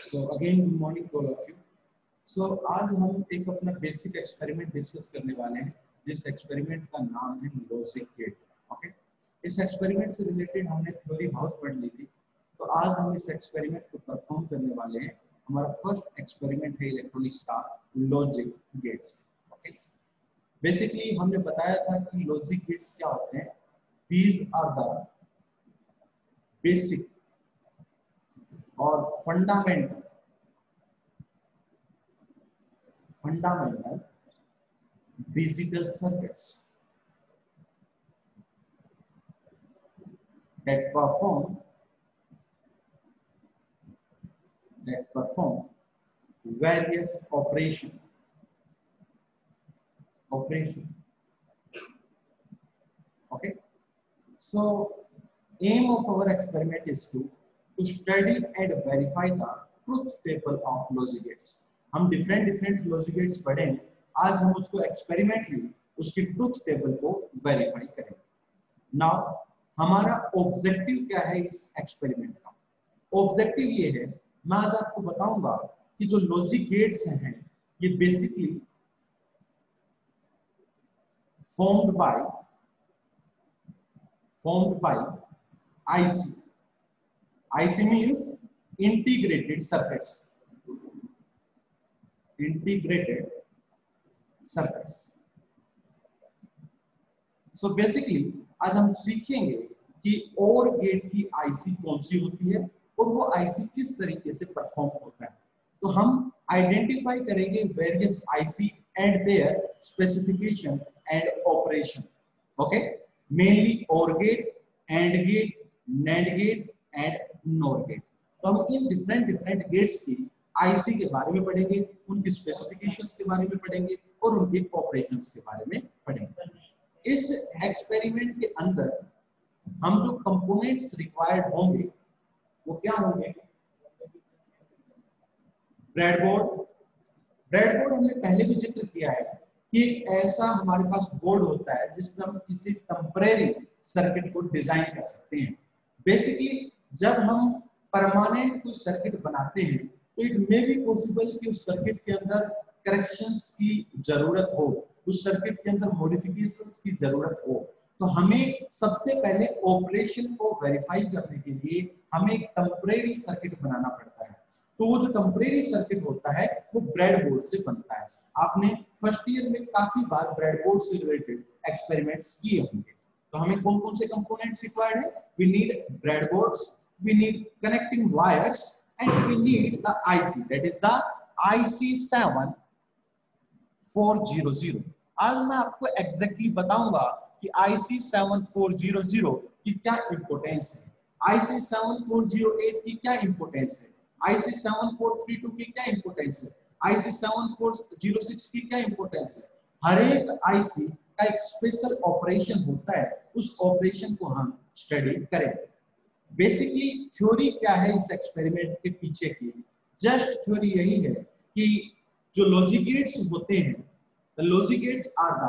So again, good morning to all of you. So आज हम एक अपना बेसिक एक्सपेरिमेंट डिस्कस करने वाले हैं, जिस एक्सपेरिमेंट का नाम है लॉजिक गेट. ओके, इस एक्सपेरिमेंट से रिलेटेड हमने थ्योरी बहुत पढ़ ली थी, तो आज हम इस एक्सपेरिमेंट को परफॉर्म करने वाले हैं. हमारा फर्स्ट एक्सपेरिमेंट है इलेक्ट्रॉनिक्स का लॉजिक गेट्स. ओके, बेसिकली हमने बताया था कि लॉजिक गेट्स क्या होते हैं. दीज आर द बेसिक और fundamental digital circuits that perform various operations. Okay, so aim of our experiment is to study and verify the truth table of logic gates. हम different logic gates पढ़ेंगे. आज हम उसको experimentally उसकी truth table को verify करेंगे. Now हमारा objective क्या है इस एक्सपेरिमेंट का? ऑब्जेक्टिव ये है, मैं आज आपको बताऊंगा कि जो लॉजिक गेट्स हैं ये basically formed by IC means integrated circuits. So basically आज हम सीखेंगे कि OR गेट की IC कौन सी होती है और वो IC किस तरीके से परफॉर्म होता है. तो हम आइडेंटिफाई करेंगे various IC and their specification and operation. Okay, mainly OR gate, AND gate, NAND gate and NOR gate. तो हम इन डिफरेंट गेट्स की IC के बारे में पढ़ेंगे, उनकी स्पेसिफिकेशंस के बारे में पढ़ेंगे और उनके ऑपरेशंस के बारे में पढ़ेंगे. इस एक्सपेरिमेंट के अंदर हम जो कंपोनेंट्स रिक्वायर्ड होंगे वो क्या होंगे? ब्रेडबोर्ड हमने पहले भी जिक्र किया है कि एक ऐसा हमारे पास बोर्ड होता है जिसमें हम किसी टेम्परेरी सर्किट को डिजाइन कर सकते हैं. बेसिकली जब हम परमानेंट कोई सर्किट बनाते हैं तो इट मे बी पॉसिबल कि उस सर्किट के अंदर करेक्शंस की जरूरत हो, उस सर्किट के अंदर मॉडिफिकेशंस की जरूरत हो. तो हमें सबसे पहले ऑपरेशन को वेरीफाई करने के लिए हमें एक टेम्परेरी सर्किट बनाना पड़ता है. तो वो जो टेम्परेरी सर्किट होता है वो ब्रेडबोर्ड से बनता है. आपने फर्स्ट ईयर में काफी बार ब्रेडबोर्ड से रिलेटेड एक्सपेरिमेंट्स किए होंगे. तो हमें कौन कौन से कंपोनेंट्स रिक्वायर्ड है? We need breadboards, we need connecting wires and we need the IC, that is the IC 7400. आज मैं आपको एग्जैक्टली बताऊंगा कि IC 7400 की क्या इंपोर्टेंस है, IC 7408 की क्या इंपोर्टेंस है, IC 7432 की क्या इंपोर्टेंस है, IC 7406 की क्या इंपोर्टेंस है. हर एक IC का एक स्पेशल ऑपरेशन होता है, उस ऑपरेशन को हम स्टडी करेंगे. बेसिकली थ्योरी क्या है इस एक्सपेरिमेंट के पीछे की? जस्ट थ्योरी यही है कि जो लॉजिक गेट्स होते हैं, the logic gates are the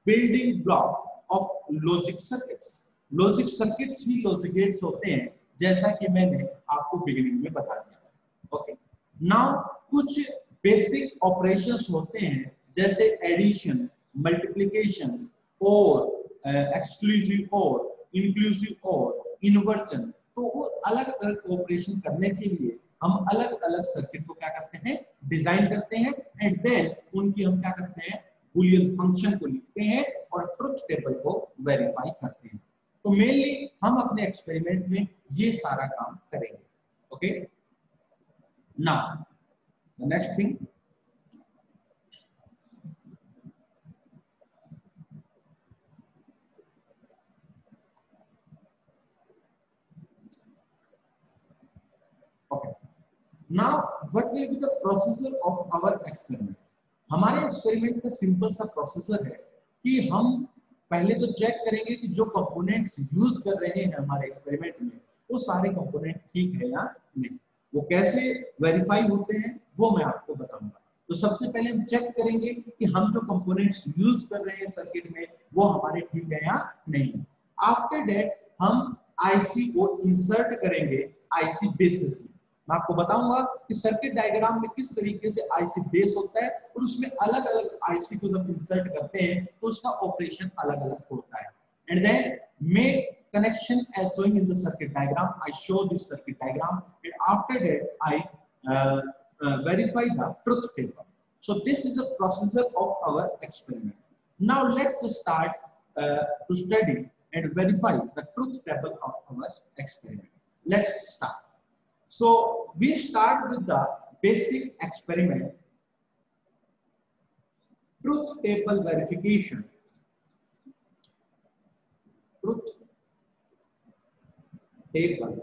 building block of logic circuits. Logic circuits ही लॉजिक गेट्स होते हैं, जैसा कि मैंने आपको बिगिनिंग में बता दिया. ओके, नाउ कुछ बेसिक ऑपरेशंस होते हैं जैसे एडिशन, मल्टीप्लिकेशन और एक्सक्लूसिव और इंक्लूसिव और इन्वर्जन. तो वो अलग अलग ऑपरेशन करने के लिए हम अलग अलग सर्किट को क्या करते हैं? डिजाइन करते हैं एंड देन उनकी हम क्या करते हैं? बूलियन फंक्शन को लिखते हैं और ट्रुथ टेबल को वेरीफाई करते हैं. तो मेनली हम अपने एक्सपेरिमेंट में ये सारा काम करेंगे. Okay, now the next thing, Now, what will be the procedure of our experiment? हमारे एक्सपेरिमेंट का सिंपल सा प्रोसेसर है कि हम पहले तो चेक करेंगे कि जो कंपोनेंट्स यूज कर रहे हैं हमारे एक्सपेरिमेंट में वो सारे कंपोनेंट ठीक है या नहीं. वो कैसे वेरीफाई होते हैं वो मैं आपको बताऊंगा. तो सबसे पहले हम चेक करेंगे कि हम जो कंपोनेंट्स यूज कर रहे हैं सर्किट में वो हमारे ठीक है या नहीं. आफ्टर दैट हम आईसी को इंसर्ट करेंगे आईसी बेसिस में. मैं आपको बताऊंगा कि सर्किट डायग्राम में किस तरीके से आईसी बेस होता है और उसमें अलग अलग आईसी को जब इंसर्ट करते हैं तो उसका ऑपरेशन अलग अलग होता है. And then make connection as showing in the circuit diagram. I show this circuit diagram, and after that I verify the truth table. So this is a procedure of our experiment. Now let's start to study and verify the truth table of our experiment. Let's start. So we start with the basic experiment, truth table verification. Truth table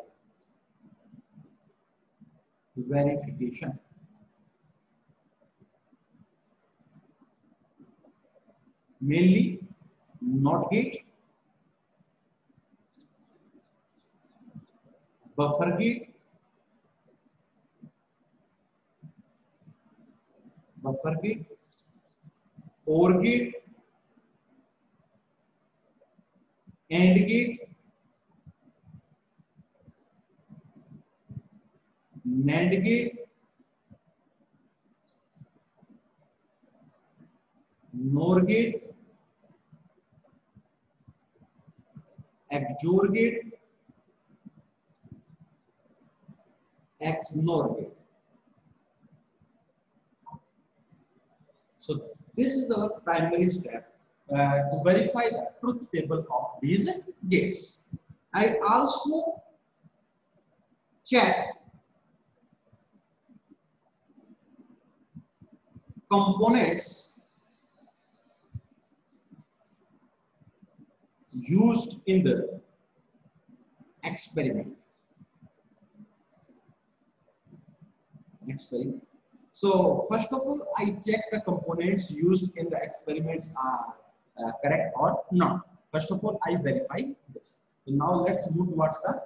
verification. Mainly NOT gate, buffer gate, OR gate, AND gate, NAND gate, NOR gate, XOR gate, XNOR gate. So this is our primary step to verify the truth table of these gates. I also check components used in the experiment. So first of all, I check the components used in the experiments are correct or not. First of all, I verify this. So now let's move towards the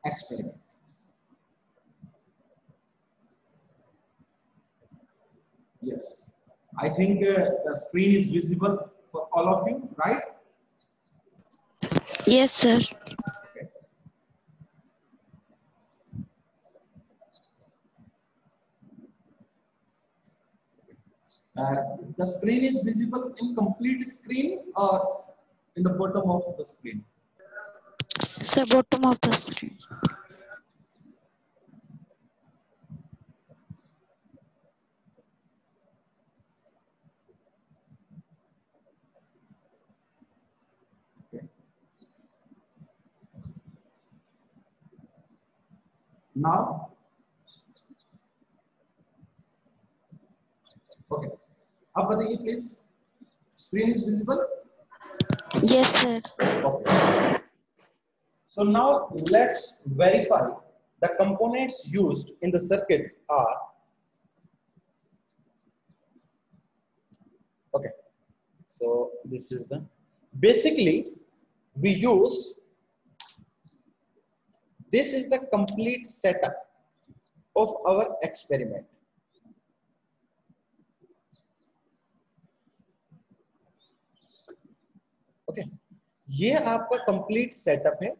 experiment. Yes, I think the screen is visible for all of you, right? Yes, sir. The screen is visible in complete screen or in the bottom of the screen? Sir, bottom of the screen. Okay. Now, okay. अब बताइए please, screen is visible? Yes, sir. Okay. So now let's verify the components used in the circuits are. Okay. So this is the basically we use. This is the complete setup of our experiment. Okay ये आपका complete setup है.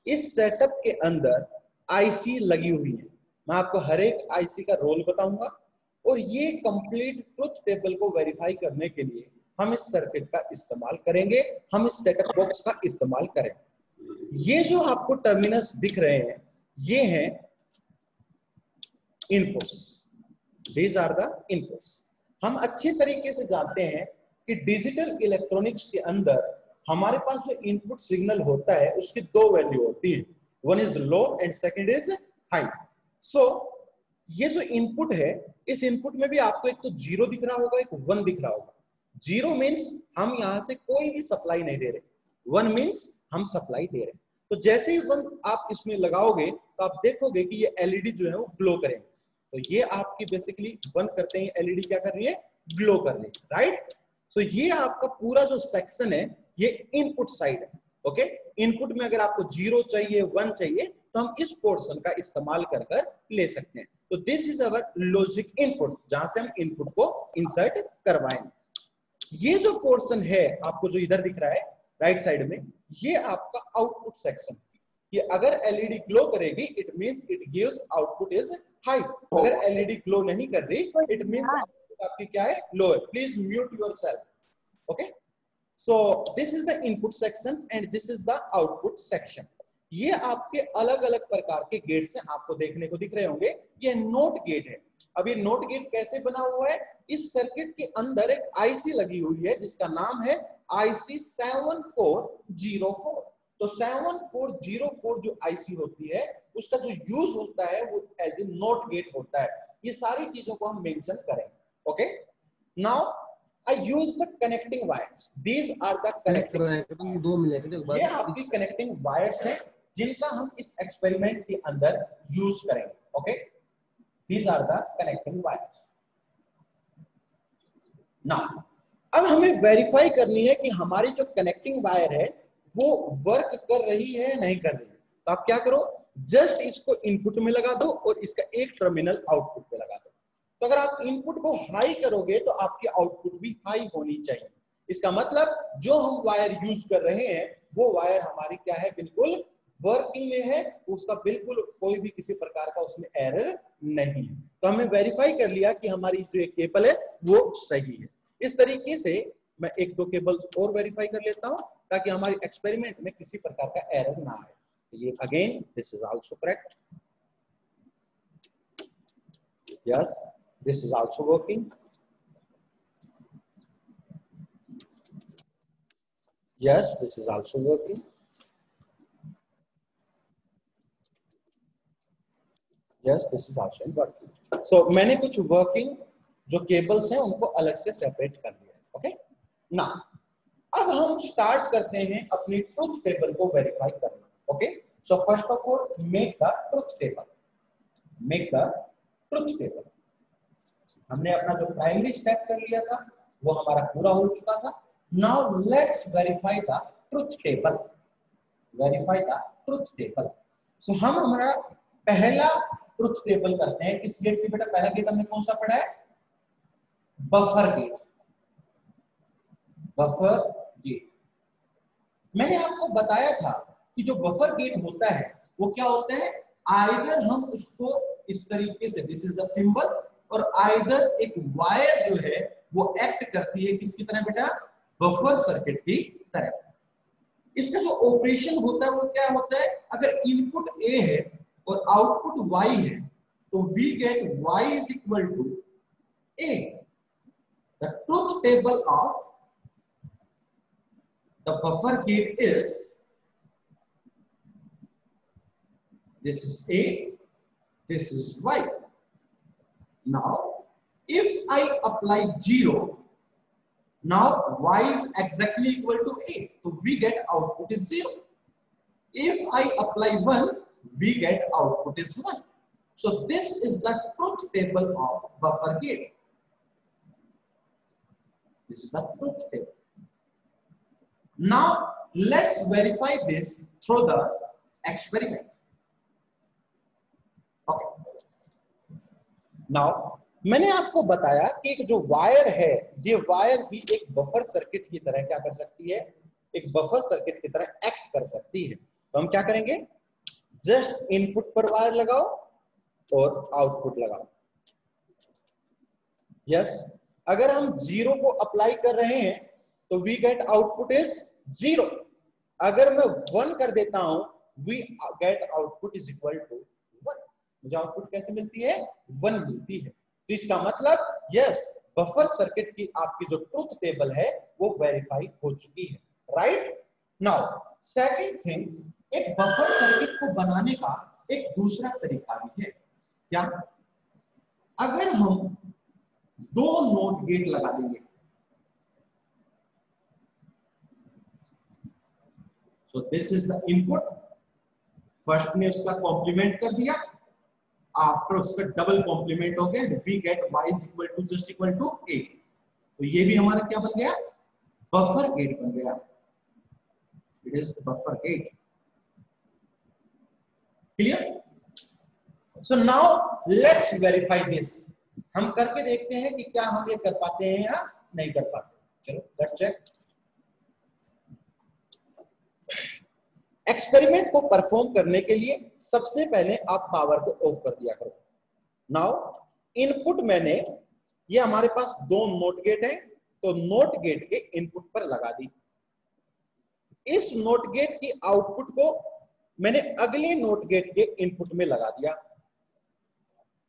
इस setup के अंदर IC लगी हुई है. मैं आपको हर एक आईसी का रोल बताऊंगा और ये कंप्लीट ट्रुथ टेबल को वेरीफाई करने के लिए हम इस सर्किट का इस्तेमाल करेंगे. हम इस सेटअप बॉक्स का इस्तेमाल करेंगे. ये जो आपको टर्मिनल्स दिख रहे हैं ये हैं inputs. These are the inputs. हम अच्छे तरीके से जानते हैं कि डिजिटल इलेक्ट्रॉनिक्स के अंदर हमारे पास जो इनपुट सिग्नल होता है उसकी दो वैल्यू होती है. One is low and second is high. So ये जो इनपुट है इस इनपुट में भी आपको एक तो जीरो दिख रहा होगा, एक वन दिख रहा होगा. जीरो मीन्स हम यहां से कोई भी सप्लाई नहीं दे रहे. वन मीन्स हम सप्लाई दे रहे. तो जैसे ही वन आप इसमें लगाओगे तो आप देखोगे कि ये एलईडी जो है वो ग्लो करेंगे. तो ये आपकी बेसिकली वन करते हैं एलईडी क्या कर रही है, ग्लो कर रही है. राइट. सो ये आपका पूरा जो सेक्शन है ये इनपुट साइड है. ओके. इनपुट में अगर आपको जीरो चाहिए, वन चाहिए तो हम इस पोर्शन का इस्तेमाल कर ले सकते हैं. तो this is our logic input जहां से हम इनपुट को इंसर्ट करवाएंगे. ये जो पोर्शन है आपको जो इधर दिख रहा है राइट साइड में ये आपका आउटपुट सेक्शन. कि अगर एलईडी ग्लो करेगी it means it gives output is high, अगर एलईडी ग्लो नहीं कर रही इट मींस आउटपुट आपकी क्या है, लो है। Please mute yourself. Okay, so this is the input section and this is the output section. ये आपके अलग अलग प्रकार के गेट्स हैं, आपको देखने को दिख रहे होंगे। ये नोट गेट है। अब ये नोट गेट कैसे बना हुआ है, इस सर्किट के अंदर एक आईसी लगी हुई है जिसका नाम है आईसी 7404। तो 7404 जो आईसी होती है उसका जो यूज होता है वो एज ए नोट गेट होता है। ये सारी चीजों को हम मेंशन करेंगे। Okay, now I use the connecting wires. These are the connecting wires. ये आपकी connecting wires हैं जिनका हम इस एक्सपेरिमेंट के अंदर यूज करेंगे। Okay, These are the connecting wires. Now, अब हमें वेरीफाई करनी है कि हमारी जो कनेक्टिंग वायर है वो वर्क कर रही है नहीं कर रही है। तो आप क्या करो, जस्ट इसको इनपुट में लगा दो और इसका एक टर्मिनल आउटपुट पे लगा दो। तो अगर आप इनपुट को हाई करोगे तो आपकी आउटपुट भी हाई होनी चाहिए। इसका मतलब जो हम वायर यूज कर रहे हैं वो वायर हमारी क्या है, बिल्कुल वर्किंग में है, उसका बिल्कुल कोई भी किसी प्रकार का उसमें एरर नहीं है। तो हमने वेरीफाई कर लिया कि हमारी जो केबल है वो सही है। इस तरीके से मैं एक दो केबल्स और वेरीफाई कर लेता हूं ताकि हमारे एक्सपेरिमेंट में किसी प्रकार का एरर ना आए। ये again this is also correct, yes this is also working, yes this is also working, yes this is also working. So मैंने कुछ वर्किंग जो केबल्स हैं उनको अलग से सेपरेट कर दिया। ओके, ना अब हम स्टार्ट करते हैं अपनी ट्रुथ टेबल को वेरीफाई करना। Okay, so first of all make the truth table, make the truth table. हमने अपना जो प्राइमरी स्टेप कर लिया था वो हमारा पूरा हो चुका था। Now let's verify the truth table, verify the truth table. So हम हमारा पहला ट्रुथ टेबल करते हैं। किस गेट की बेटा, पहला गेट हमने कौन सा पढ़ा है, बफर गेट, बफर गेट। मैंने आपको बताया था कि जो बफर गेट होता है वो क्या होता है, आइदर हम उसको इस तरीके से, दिस इज द सिंबल, और आइदर एक वायर जो है वो एक्ट करती है किसकी तरह बेटा, बफर सर्किट की तरह। इसका जो ऑपरेशन होता है वो क्या होता है, अगर इनपुट ए है और आउटपुट वाई है तो we get Y is equal to A. The truth table of the buffer gate is this is A, this is y. Now if I apply 0, now y is exactly equal to a, so we get output is 0. If I apply 1, we get output is 1. So this is the truth table of buffer gate. This is the truth table. Now let's verify this through the experiment. Okay. Now मैंने आपको बताया कि एक जो wire है ये wire भी एक बफर सर्किट की तरह क्या कर सकती है, एक बफर सर्किट की तरह एक्ट कर सकती है। तो हम क्या करेंगे, जस्ट इनपुट पर वायर लगाओ और आउटपुट लगाओ। यस, अगर हम 0 को अप्लाई कर रहे हैं तो वी गेट आउटपुट इज 0। अगर मैं 1 कर देता हूं we get output is equal to 1। मुझे आउटपुट कैसे मिलती है, 1 मिलती है। तो इसका मतलब यस, बफर सर्किट की आपकी जो ट्रुथ टेबल है वो वेरीफाई हो चुकी है। राइट नाउ सेकंड थिंग, एक बफर सर्किट को बनाने का एक दूसरा तरीका भी है। क्या, अगर हम 2 नोट गेट लगा देंगे, सो this is the input, first ने उसका कॉम्प्लीमेंट कर दिया, आफ्टर उसका डबल कॉम्प्लीमेंट हो गया, we get y is equal to just equal to a। तो ये भी हमारा क्या बन गया, बफर गेट बन गया। It is buffer gate. Clear? So now let's verify this. हम करके देखते हैं कि क्या हम ये कर पाते हैं या नहीं कर पाते। चलो लेट्स चेक। एक्सपेरिमेंट को परफॉर्म करने के लिए सबसे पहले आप पावर को ऑफ कर दिया करो। नाउ इनपुट मैंने, ये हमारे पास दो नोट गेट है, तो नोट गेट के इनपुट पर लगा दी। इस नोट गेट की आउटपुट को मैंने अगले नोट गेट के इनपुट में लगा दिया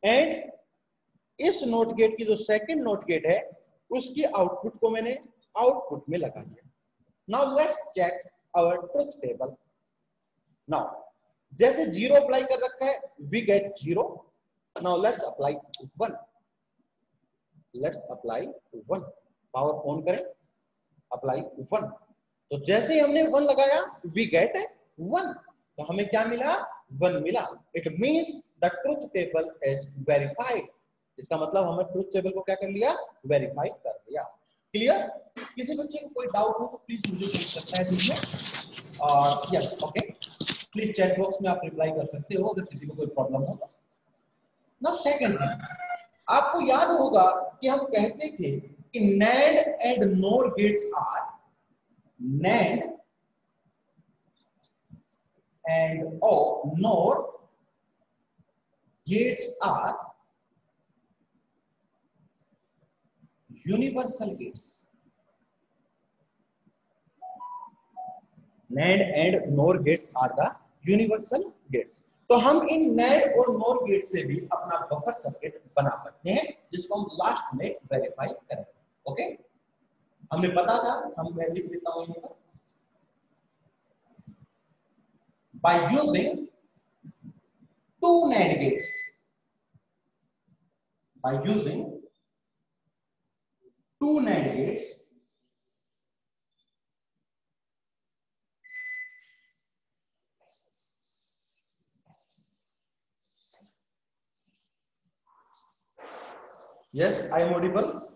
एंड इस नोट गेट की जो सेकंड नोट गेट है उसकी आउटपुट को मैंने आउटपुट में लगा दिया। Now let's check our truth table. Now जैसे 0 अप्लाई कर रखा है we get 0। Now let's apply 1। Let's apply 1। Power on करें, अप्लाई 1। तो जैसे ही हमने 1 लगाया वी गेट 1। तो हमें क्या मिला? 1 मिला। It means the truth table is verified. इसका मतलब हमने ट्रुथ टेबल को क्या कर लिया? वेरीफाई कर दिया। क्लियर? किसी बच्चे को कोई डाउट हो तो प्लीज मुझे पूछ सकता है बीच में। और yes, okay, please chat box में आप रिप्लाई कर सकते हो अगर किसी को कोई प्रॉब्लम हो तो। नाउ सेकंड थिंग, आपको याद होगा कि हम कहते थे कि NAND and NOR gates are NAND and NOR gates are universal gates. NAND and NOR gates are the universal gates. तो हम इन NAND और NOR गेट से भी अपना बफर सर्किट बना सकते हैं जिसको हम लास्ट में वेरीफाई करेंगे। ओके, हमें पता था, मैं लिख देता हूं यहां पर। By using two NAND gates, by using two NAND gates, yes, I am audible.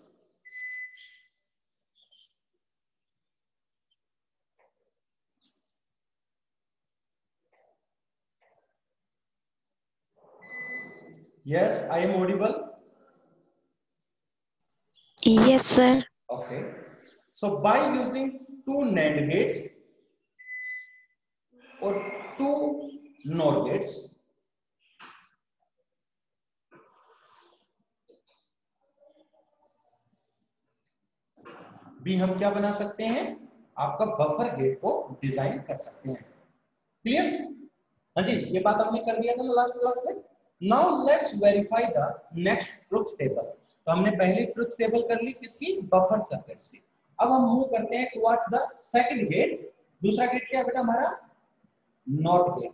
Yes, I am audible. Yes, sir. Okay, so by using two NAND gates or two NOR gates, भी हम क्या बना सकते हैं? आपका buffer gate को design कर सकते हैं। क्लियर? हाँ जी, ये बात हमने कर दिया था ना लास्ट क्लास में। Now let's verify the next truth table. तो हमने पहली ट्रुथ टेबल कर ली किसकी? बफर सर्किट्स की। अब हम मूव करते हैं टुवर्ड्स द सेकंड गेट। दूसरा गेट क्या है बेटा हमारा? Not gate.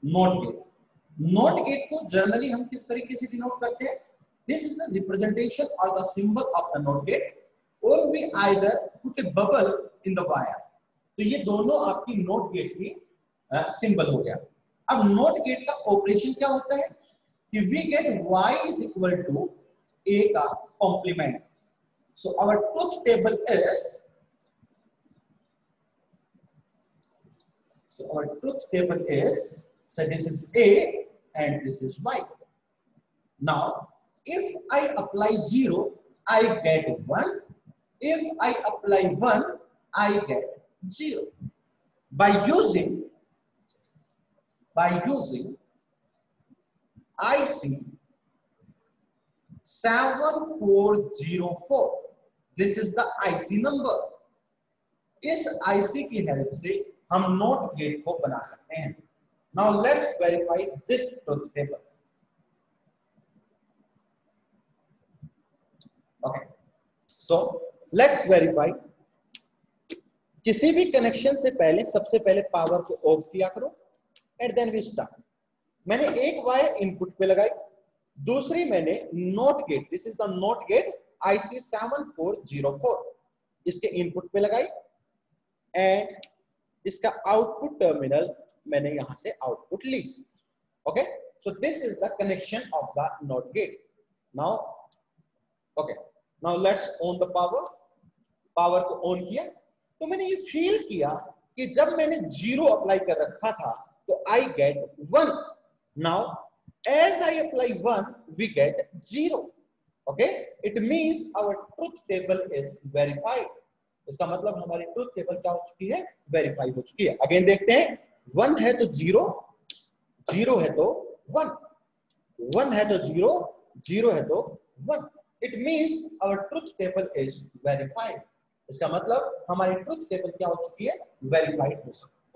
Not gate, not gate को जनरली हम किस तरीके से डिनोट करते हैं? This is the representation or the symbol of the NOT gate, or we either put a bubble in the wire. तो ये दोनों आपकी NOT गेट की सिंबल हो गया। अब NOT गेट का ऑपरेशन क्या होता है कि we get y is equal to a का complement. So our truth table is, so this is a and this is y. Now if I apply 0, I get 1. If I apply 1, I get 0. By using IC 7404, this is the IC number. इस IC की help से हम not gate को बना सकते हैं। Now let's verify this truth table. Okay, so let's verify. किसी भी कनेक्शन से पहले सबसे पहले पावर को ऑफ किया करो एंड देन वी स्टार्ट। मैंने एक वायर इनपुट पे लगाई, दूसरी मैंने not gate, this is the NOT gate IC 7404, इसके इनपुट पे लगाई एंड इसका आउटपुट टर्मिनल मैंने यहां से आउटपुट ली। Okay, so this is the connection of the NOT gate. Now okay, now let's on the power. Power को on किया तो मैंने ये फील किया कि जब मैंने 0 अप्लाई कर रखा था तो I get 1। Now as I apply 1 we get 0। Okay, it means our truth table is verified. इसका मतलब हमारी ट्रुथ टेबल क्या हो चुकी है, वेरीफाई हो चुकी है। अगेन देखते हैं, 1 है तो 0, 0 है तो 1, 1 है तो 0, 0 है तो 1। It means our truth table is verified. इसका मतलब हमारी ट्रुथ टेबल क्या हो चुकी है, वेरीफाइड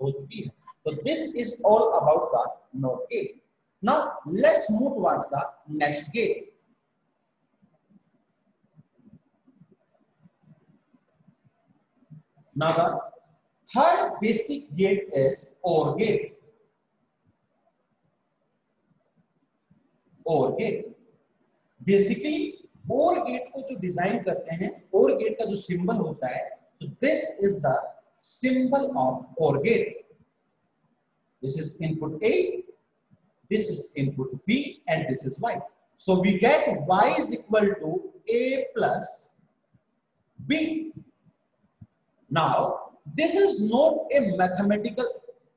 हो चुकी है। तो this is all about the NOT gate. Now let's move towards the next gate. Now the third basic gate is OR gate. OR gate. Basically OR gate को जो डिजाइन करते हैं, OR gate का जो सिंबल होता है, तो this is the symbol of OR gate. This is input A, this is input B, and this is Y. So we get Y is equal to A plus B. Now this is not a mathematical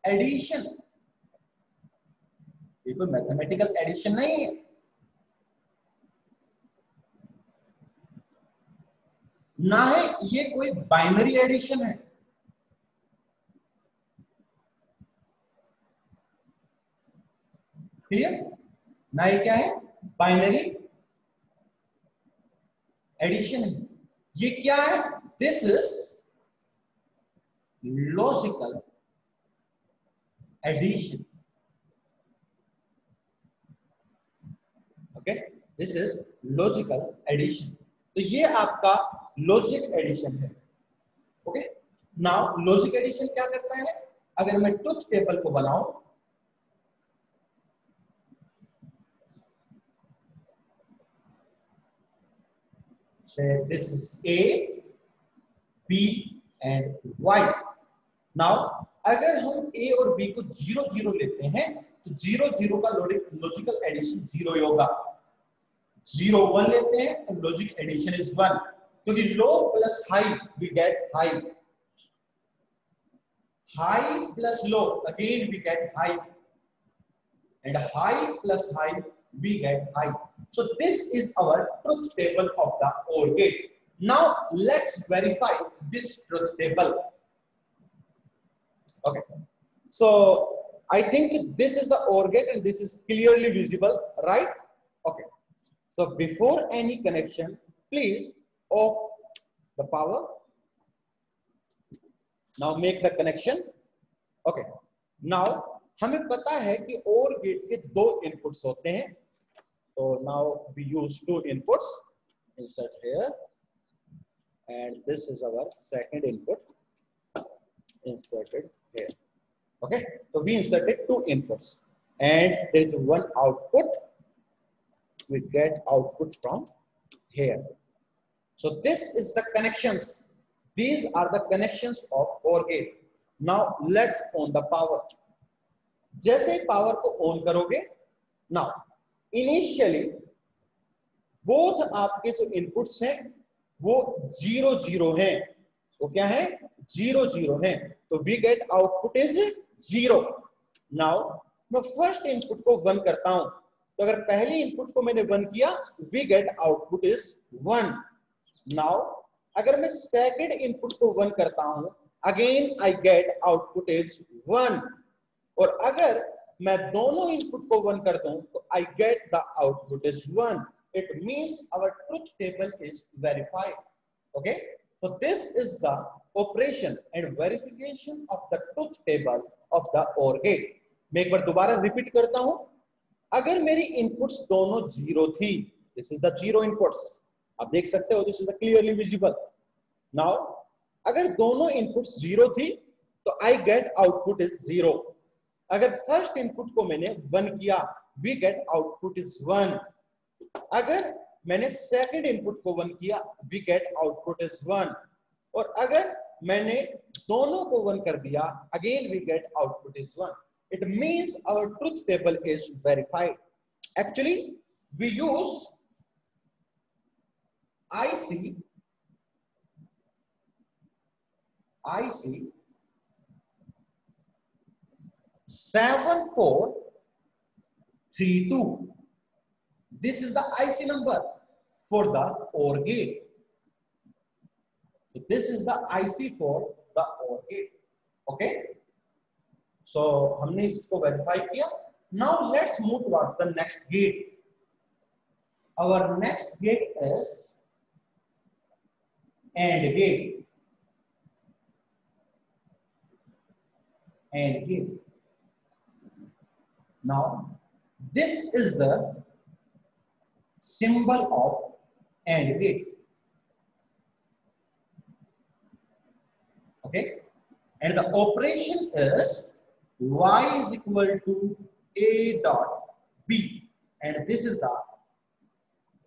addition. ये कोई mathematical addition नहीं है, ना है ये कोई binary addition है। Clear? ना ये क्या है, बाइनरी एडिशन है। ये क्या है, this is logical addition. Okay, this is logical addition. तो ये आपका लॉजिक एडिशन है। ओके, नाउ लॉजिक एडिशन क्या करता है, अगर मैं ट्रुथ टेबल को बनाऊं, say this is A, B and Y. Now अगर हम A और B को 0 0 लेते हैं तो 0 0 का लॉजिकल एडिशन 0 ही होगा। 0 1 लेते हैं तो लॉजिक एडिशन इज 1, क्योंकि low plus high we get high, high plus low again we get high, and high plus high we get high. So this is our truth table of the OR gate. Now let's verify this truth table. Okay, so I think this is the OR gate and this is clearly visible, right? Okay, so before any connection please off the power. Now make the connection. Okay, now हमें पता है कि OR gate के 2 inputs होते हैं, तो now we use 2 inputs, insert here and this is our second input inserted here. Okay, so we inserted 2 inputs and there is one output, we get output from here. So this is the connections, these are the connections of OR gate. Now let's on the power. जैसे power को on करोगे, now initially both आपके जो inputs हैं वो 0 0 हैं, वो क्या है, 0 0 हैं, तो we get output is 0। Now मैं फर्स्ट इनपुट को 1 करता हूं, तो अगर पहले इनपुट को मैंने 1 किया we get output is 1। Now अगर मैं सेकंड इनपुट को 1 करता हूं, again I get output is 1, और अगर मैं दोनों इनपुट को 1 कर दूं तो I get the output is 1। It means our truth table is verified. Okay, so this is the operation and verification of the truth table of the OR gate. मैं एक बार दोबारा रिपीट करता हूं, अगर मेरी इनपुट्स दोनों 0 थी, दिस इज द 0 इनपुट्स, आप देख सकते हो, this is clearly visible. Now अगर दोनों इनपुट्स 0 थी तो आई गेट आउटपुट इज 0। अगर फर्स्ट इनपुट को मैंने 1 किया वी गेट आउटपुट इज 1। अगर मैंने सेकंड इनपुट को 1 किया वी गेट आउटपुट इज 1, और अगर मैंने दोनों को 1 कर दिया again we get output is 1। It means our truth table is verified. Actually we use IC 7432. This is the IC number for the OR gate. So this is the IC for the OR gate. Okay. So हमने इसको verify किया. Now let's move towards the next gate. Our next gate is AND gate. AND gate. Now this is the symbol of AND gate. Okay, and the operation is y is equal to a dot b, and this is the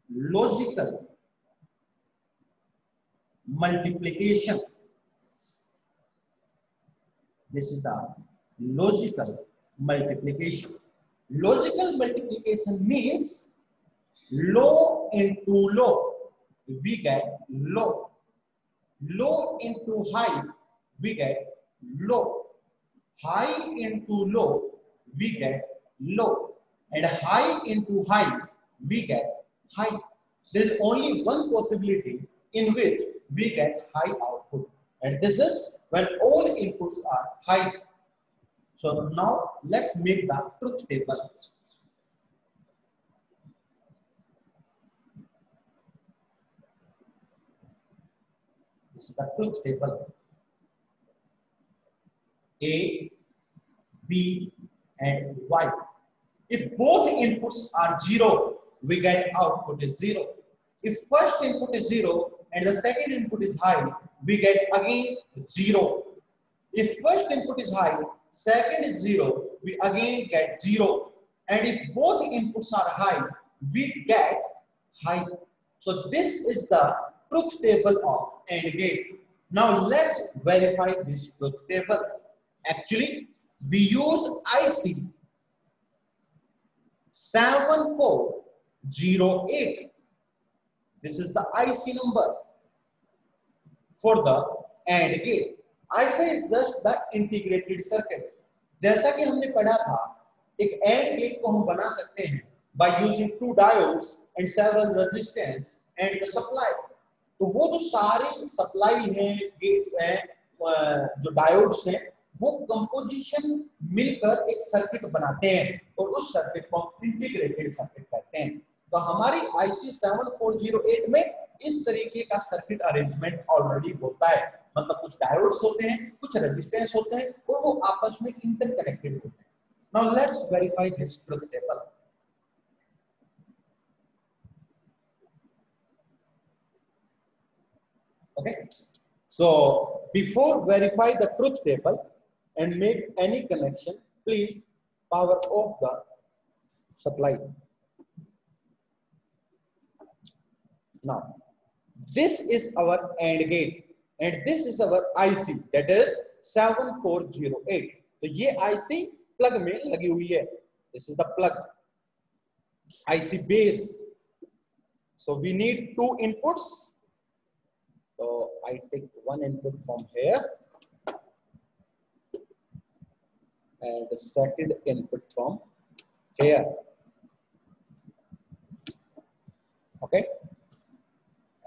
logical multiplication. This is the logical multiplication. Logical multiplication means low into low, we get low. Low into high, we get low. High into low, we get low. And high into high, we get high. There is only one possibility in which we get high output. And this is when all inputs are high. So now let's make the truth table. This is the truth table. A, B, and Y. If both inputs are 0, we get output is 0. If first input is 0 and the second input is high, we get again 0. If first input is high, second is 0, we again get 0. And if both inputs are high, we get high. So this is the truth table of AND gate. Now let's verify this truth table. Actually, we use IC 7408. This is the IC number for the AND gate. IC is just the integrated circuit. जैसा कि हमने पढ़ा था, एक AND gate को हम बना सकते हैं by using 2 diodes and several resistance and the supply. तो वो जो सारे सप्लाई हैं, गेट्स हैं, जो डायोड्स हैं, वो कंपोजिशन मिलकर एक सर्किट बनाते हैं और उस सर्किट को हम इंटीग्रेटेड सर्किट कहते हैं. तो हमारी IC 7408 में इस तरीके का सर्किट अरेंजमेंट ऑलरेडी होता है. मतलब कुछ डायोड्स होते हैं, कुछ रेजिस्टेंस होते हैं और वो आपस में इंटरकनेक्टेड होते हैं. Now let's verify this truth table. Okay, so before verify the truth table and make any connection, please power off the supply. Now this is our AND gate and this is our IC, that is 7408. तो ये IC plug में लगी हुई है. This is the plug IC base. So we need 2 inputs. So I take one input from here and the second input from here. Okay,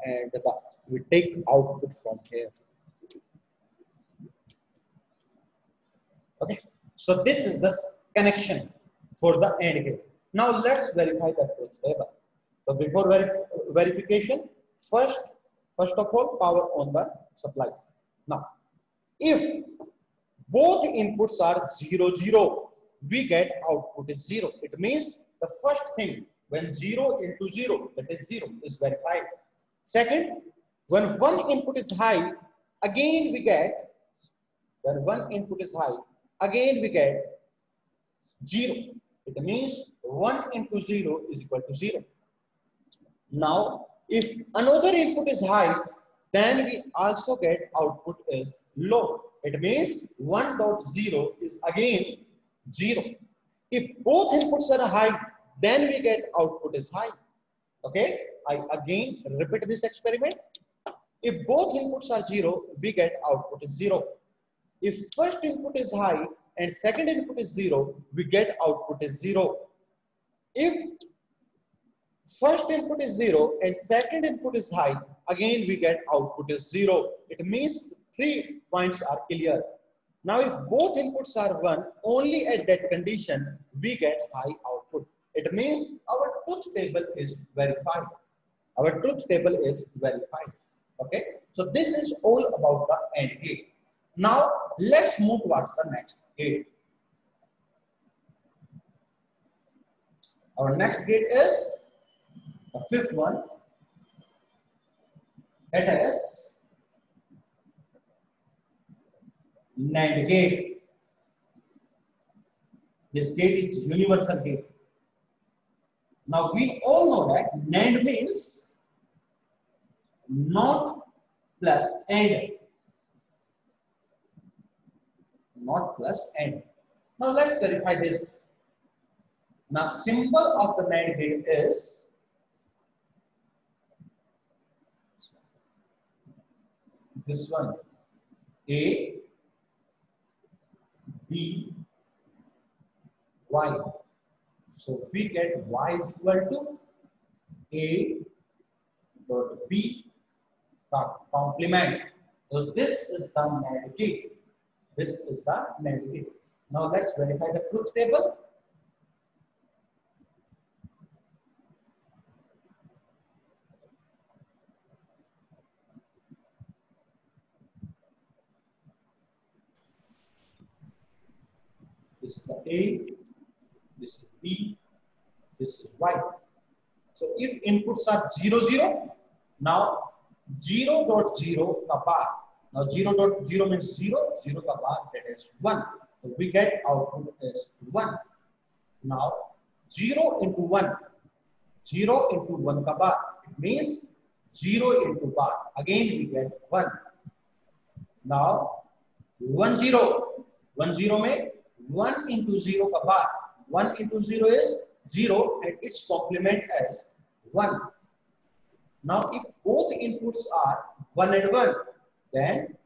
and we take output from here. Okay, so this is the connection for the AND gate. Now let's verify the truth table. So before verification, First of all, power on the supply. Now, if both inputs are 0, 0, we get output is 0. It means the first thing, when 0 into 0, that is 0, is verified. Second, when one input is high, again we get, when one input is high, again we get 0. It means 1 into 0 is equal to 0. Now, if another input is high, then we also get output is low. It means 1.0 is again 0. If both inputs are high, then we get output is high. Okay, I again repeat this experiment. If both inputs are 0, we get output is 0. If first input is high and second input is 0, we get output is 0. If first input is 0 and second input is high, again we get output is 0. It means 3 points are clear. Now if both inputs are 1, only at that condition we get high output. It means our truth table is verified. Our truth table is verified. Okay, so this is all about the AND gate. Now let's move towards the next gate. Our next gate is the fifth one, that is NAND gate. This gate is universal gate. Now we all know that NAND means not plus AND. Not plus AND. Now let's verify this. Now symbol of the NAND gate is this one, A, B, Y. So we get Y is equal to A dot B complement. So this is the NAND gate. This is the NAND gate. Now let's verify the truth table. This is the A, this is B, this is Y. So if inputs are 0, 0, now 0 dot 0 ka bar. Now 0 dot 0 means 0, 0 ka bar, that is 1. So we get output is 1. Now 0 into 1, 0 into 1 ka bar, it means 0 into bar. Again we get 1. Now 1 0, 1 0 mein 1 into 0 ka bar. 1 into 0 is 0 and its complement is 1. Now if both inputs are 1 and 1, then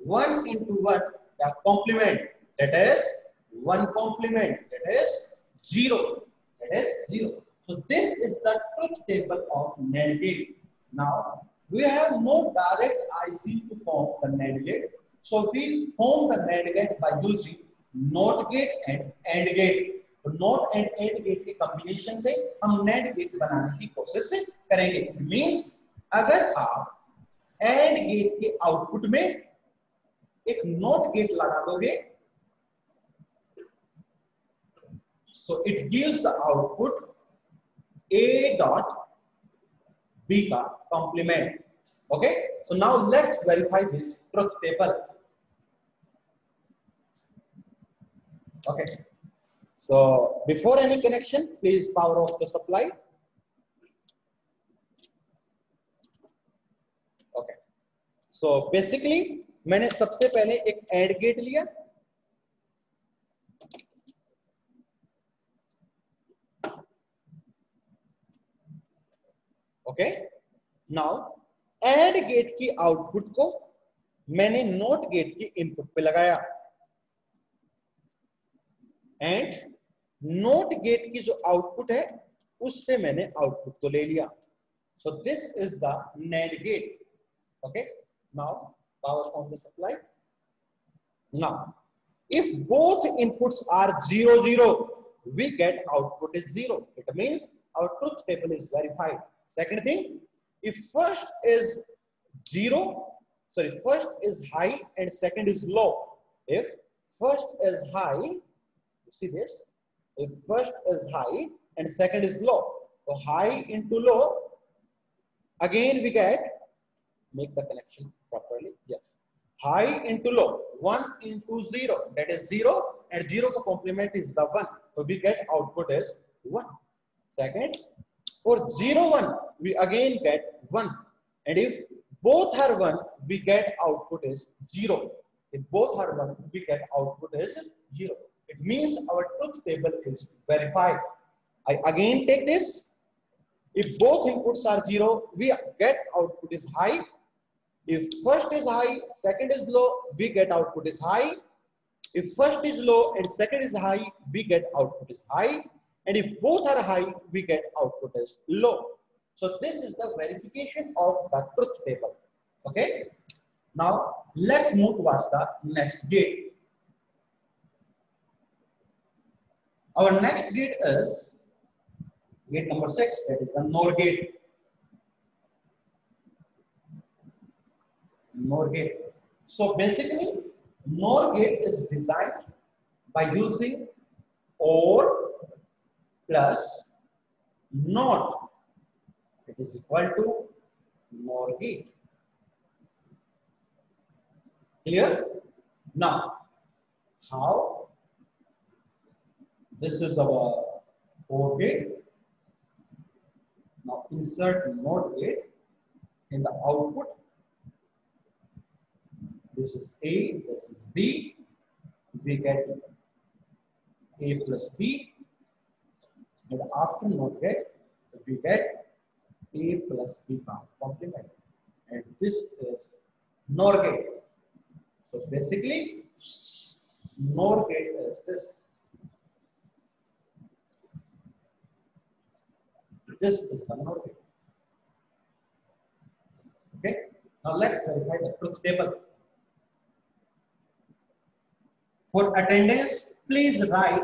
1 into 1 the complement, that is 1 complement, that is 0. That is 0. So this is the truth table of NAND gate. Now we have no direct IC to form the NAND gate. So we form the NAND gate by using NOT gate and AND gate. तो NOT and AND gate के combination से हम NAND gate बनाने की कोशिश करेंगे. Means अगर आप AND gate के आउटपुट में एक NOT gate लगा दोगे, so it gives the output A dot B का complement. Okay, so now let's verify this truth table. Okay, so before any connection, please power off the supply. Okay, so basically मैंने सबसे पहले एक AND gate लिया, okay, now AND gate की output को मैंने NOT gate की input पे लगाया एंड NOT गेट की जो आउटपुट है उससे मैंने आउटपुट को ले लिया. So this is the NAND gate. Okay, now power on the supply. Now if both inputs are 0 0, we get output is 0. It means our truth table is verified. Second thing, if first is 0, sorry, first is high and second is low. If first is high, see this, if first is high and second is low, so high into low, again we get, make the connection properly, yes, high into low, 1 into 0, that is 0, and 0 ka complement is the 1, so we get output is 1. Second, for 0 1 we again get 1, and if both are 1 we get output is 0. If both are 1 we get output is 0. It means our truth table is verified. I again take this. If both inputs are 0, we get output is high. If first is high, second is low, we get output is high. If first is low and second is high, we get output is high. And if both are high, we get output is low. So this is the verification of the truth table. Okay. Now let's move towards the next gate. Our next gate is gate number 6. That is the NOR gate. NOR gate. So basically, NOR gate is designed by using OR plus NOT. It is equal to NOR gate. Clear? Now, how? This is our OR gate. Now insert NOT gate in the output. This is A, this is B. We get A plus B. And after NOT gate, we get A plus B complement. And this is NOR gate. So basically, NOR gate is this. This is the NOR gate. Okay. Now let's verify the truth table. For attendance, please write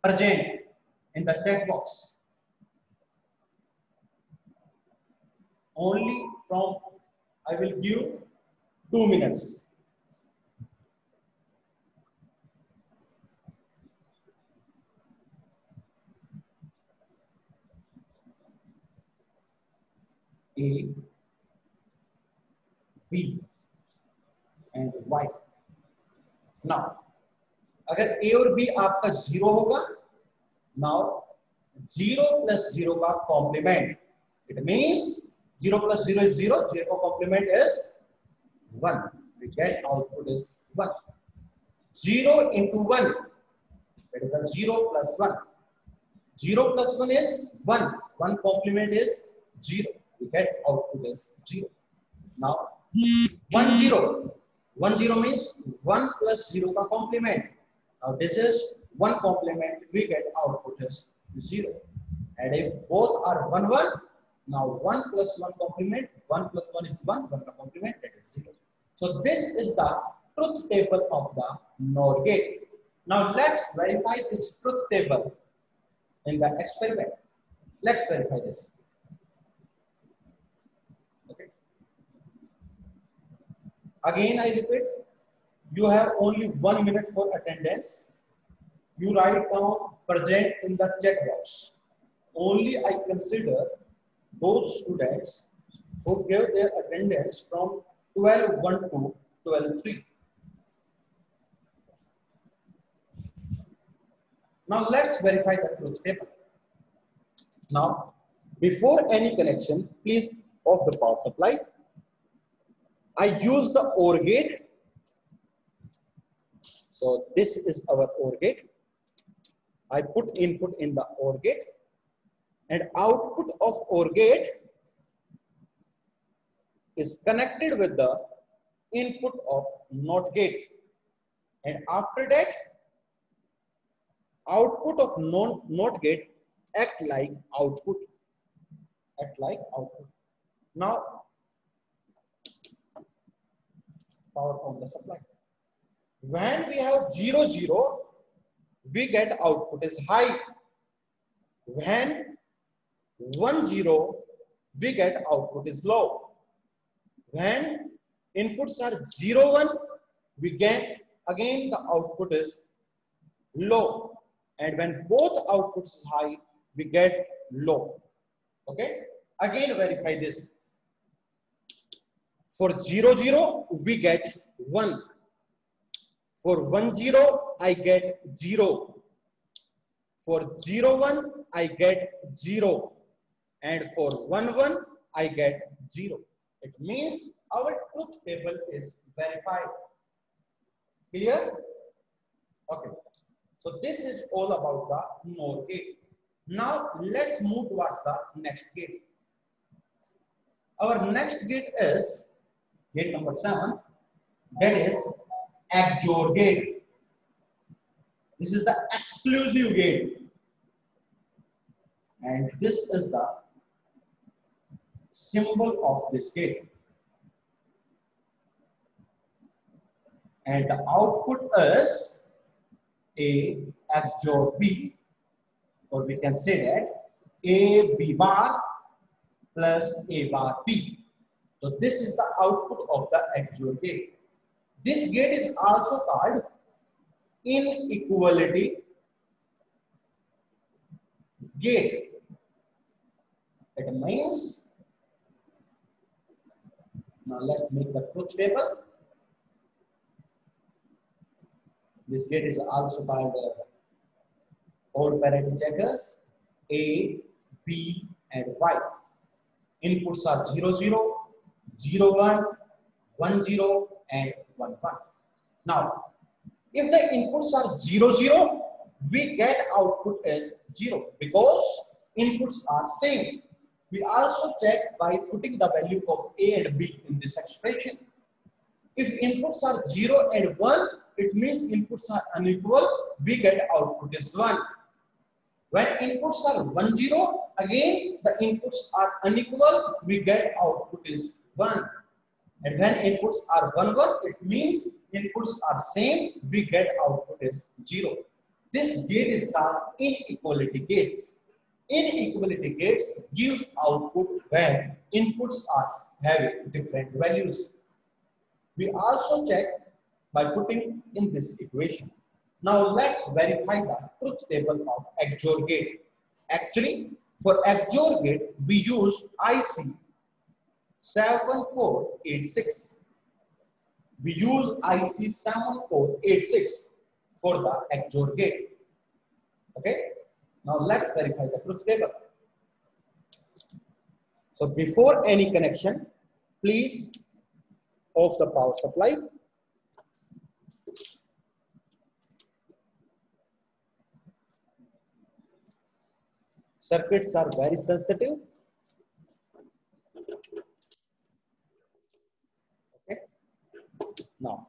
present in the chat box. Only from, I will give 2 minutes. A, B and Y. Now, अगर A और B आपका 0 होगा, now 0 plus 0 का complement. It means 0 plus 0 is 0. 0 का complement is 1. We get output is 1. 0 into 1. That is the 0 plus 1. 0 plus 1 is 1. 1 complement is 0. We get output is 0. Now 1 0. 1 0 means 1 plus 0 का complement. Now this is 1 complement. We get output is 0. And if both are 1 1, now 1 plus 1 complement. 1 plus 1 is 1. 1 complement, that is 0. So this is the truth table of the NOR gate. Now let's verify this truth table in the experiment. Let's verify this. Okay. Again, I repeat, you have only 1 minute for attendance. You write down present in the chat box. Only I consider those students who gave their attendance from 12:1 to 12:3. Now let's verify the truth table. Now, before any connection, please off the power supply. I use the OR gate. So this is our OR gate. I put input in the OR gate, and output of OR gate is connected with the input of NOT gate. And after that, output of NOT gate act like output. Now, power on the supply. When we have 0 0, we get output is high. When 1 0, we get output is low. When inputs are 0 1, we get again the output is low. And when both outputs is high, we get low. Okay. Again, verify this. For 0 0, we get 1. For 1 0, I get 0. For 0 1, I get 0. And for 1 1, I get 0. It means our truth table is verified. Clear? Okay. So this is all about the NOR gate. Now let's move towards the next gate. Our next gate is gate number 7. That is XOR gate. This is the exclusive gate. And this is the symbol of this gate. And the output is A XOR B, or we can say that A B bar plus A bar B. So this is the output of the XOR gate. This gate is also called inequality gate. It means, now let's make the truth table. This gate is also called odd parity checkers. A, B, and Y. Inputs are 0, 0, 0, 1, 1, 0, and 1, 1. Now, if the inputs are 0, 0, we get output as 0 because inputs are same. We also check by putting the value of A and B in this expression. If inputs are 0 and 1, it means inputs are unequal, we get output as 1. When inputs are 1, 0, again the inputs are unequal, we get output is 1. And when inputs are 1, 1, it means inputs are same, we get output as 0. This gate is called inequality gates. Inequality gates gives output when inputs are having different values. We also check by putting in this equation. Now let's verify the truth table of XOR gate. Actually, for XOR gate, we use IC 7486. We use IC 7486 for the XOR gate. Okay. Now let's verify the truth table. So before any connection, please off the power supply. Circuits are very sensitive. Okay. Now,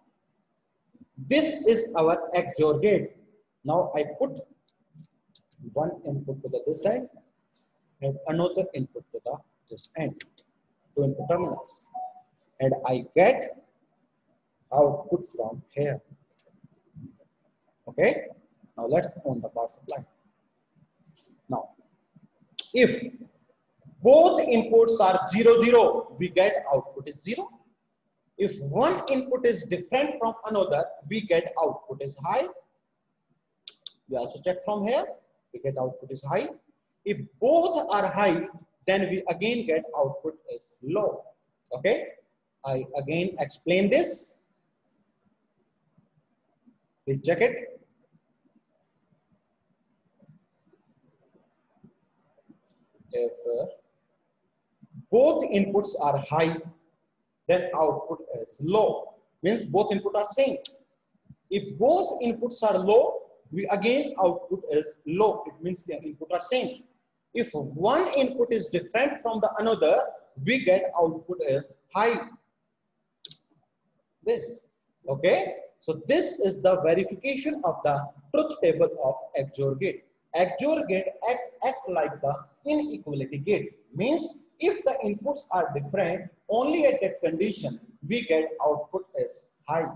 this is our XOR gate. Now I put one input to this end and another input to this end, two input terminals, and I get output from here. Okay. Now let's on the power supply. Now, if both inputs are 0, 0, we get output is 0. If one input is different from another, we get output is high. We also check from here, we get output is high. If both are high, then we again get output is low. Okay, I again explain this. Please check it. If both inputs are high, then output is low. Means both inputs are same. If both inputs are low, we again output is low. It means the input are same. If one input is different from the another, we get output is high. This. Okay. So this is the verification of the truth table of XOR gate. XOR gate act like the inequality gate. Means if the inputs are different, only at that condition we get output is high.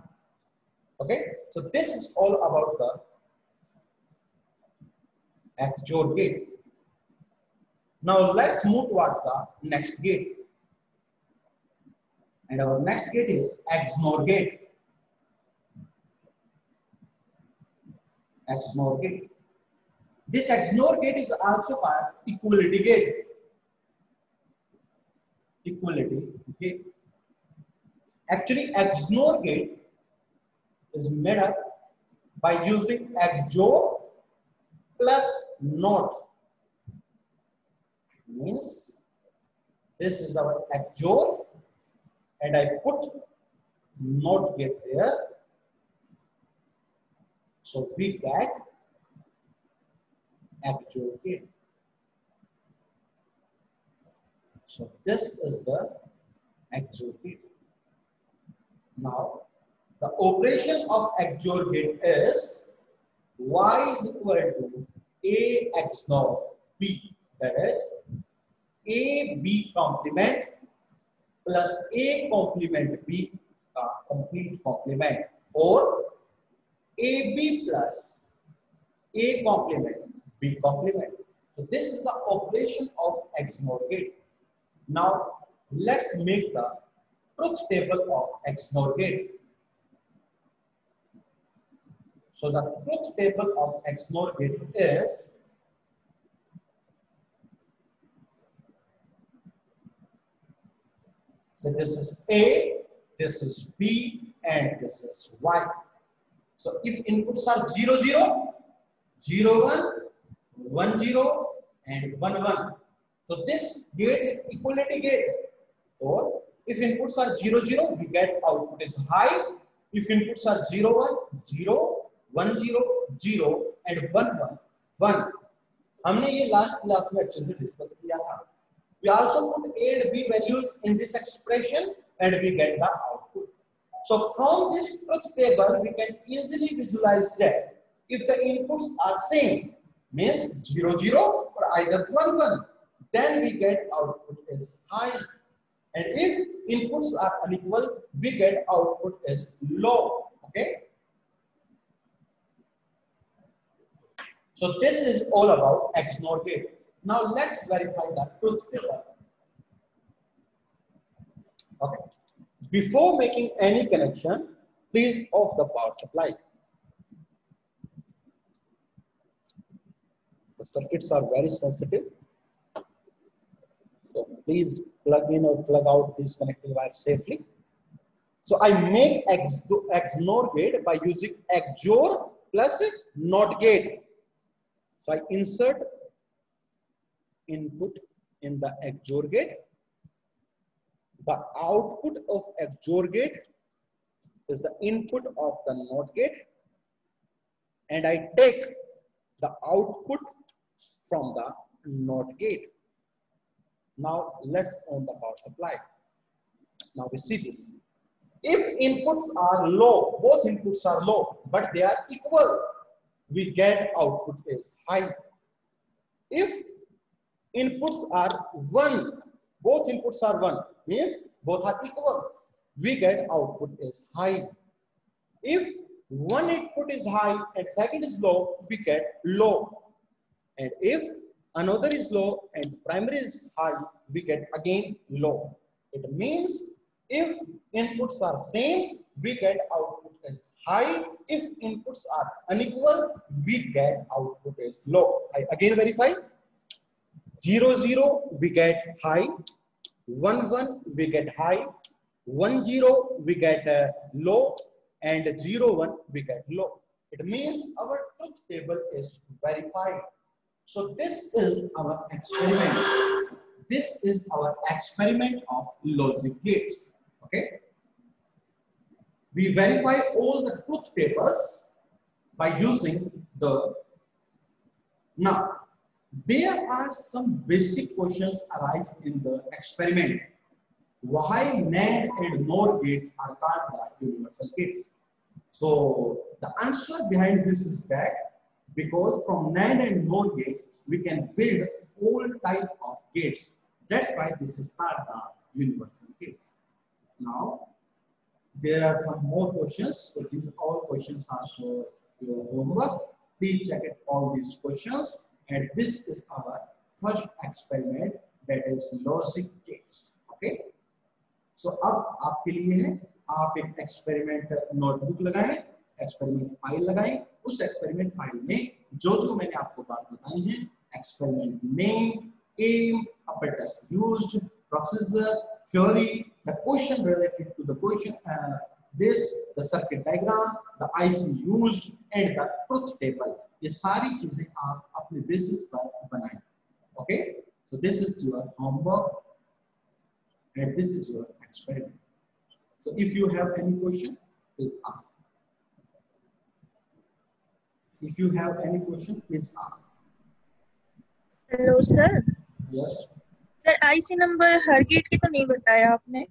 Okay. So this is all about the XOR gate. Now let's move towards the next gate. And our next gate is XNOR gate. XNOR gate. This XNOR gate is also called equality gate. Equality gate. Actually, XNOR gate is made up by using XOR plus NOT. Means this is our XOR and I put NOT gate there. So we get XOR gate. So this is the XOR gate. Now the operation of XOR gate is Y is equal to A XNOR B. That is A B complement plus A complement B का complete complement और A B plus a complement b complement. So this is the operation of XNOR gate. Now let's make the truth table of XNOR gate. So the truth table of XNOR gate is so this is A, this is B, and this is Y. So if inputs are 0 0 0 1 1 0 and 1 1, so this gate is equality gate. Or if inputs are 0 0, we get output is high. If inputs are 0 1 0 1 0 0 and 1 1 1, हमने ये last class में अच्छे से discuss किया था. We also put A and B values in this expression and we get the output. So from this truth table we can easily visualize that if the inputs are same, means 0 0 or either 1 1, then we get output is high. And if inputs are unequal, we get output is low. Okay. So this is all about XNOR gate. Now let's verify the truth table. Okay. Before making any connection, please off the power supply. The circuits are very sensitive, so please plug in or plug out these connecting wires safely. So I make XNOR gate by using XOR plus NOT gate. So I insert input in the XOR gate. The output of XOR gate is the input of the NOT gate, and I take the output from the NOT gate. Now let's on the power supply. Now we see this. If inputs are low, both inputs are low, but they are equal, we get output is high. If inputs are 1, both inputs are 1, means both are equal, we get output is high. If one input is high and second is low, we get low. And if another is low and primary is high, we get again low. It means if inputs are same, we get output as high. If inputs are unequal, we get output as low. I again verify. 0 0 we get high, 1 1 we get high, 1 0 we get low, and 0 1 we get low. It means our truth table is verified. So this is our experiment. This is our experiment of logic gates. Okay. We verify all the truth tables by using the. Now, there are some basic questions arise in the experiment. Why NAND and NOR gates are called the universal gates? So the answer behind this is that because from NAND and NOR gate we can build all type of gates. That's why this is called the universal gates. Now there are some more questions. So these all questions are for your homework. Please check it all these questions. And this is our first experiment, that is logic gates. Okay. So अब आपके लिए है, आप एक experiment notebook लगाएं, experiment file लगाएं, उस experiment file में जो मैंने आपको बात बताई है, experiment name, aim, apparatus used, procedure, theory, the question related to the question, this, the circuit diagram, the IC used, and the truth table. ये सारी चीजें आप अपने बेसिस पर बनाएं. Okay, so this is your homework and this is your experiment. So if you have any question, please ask. If you have any question, please ask. Hello sir. Yes. Sir IC number हर gate की तो नहीं बताया आपने.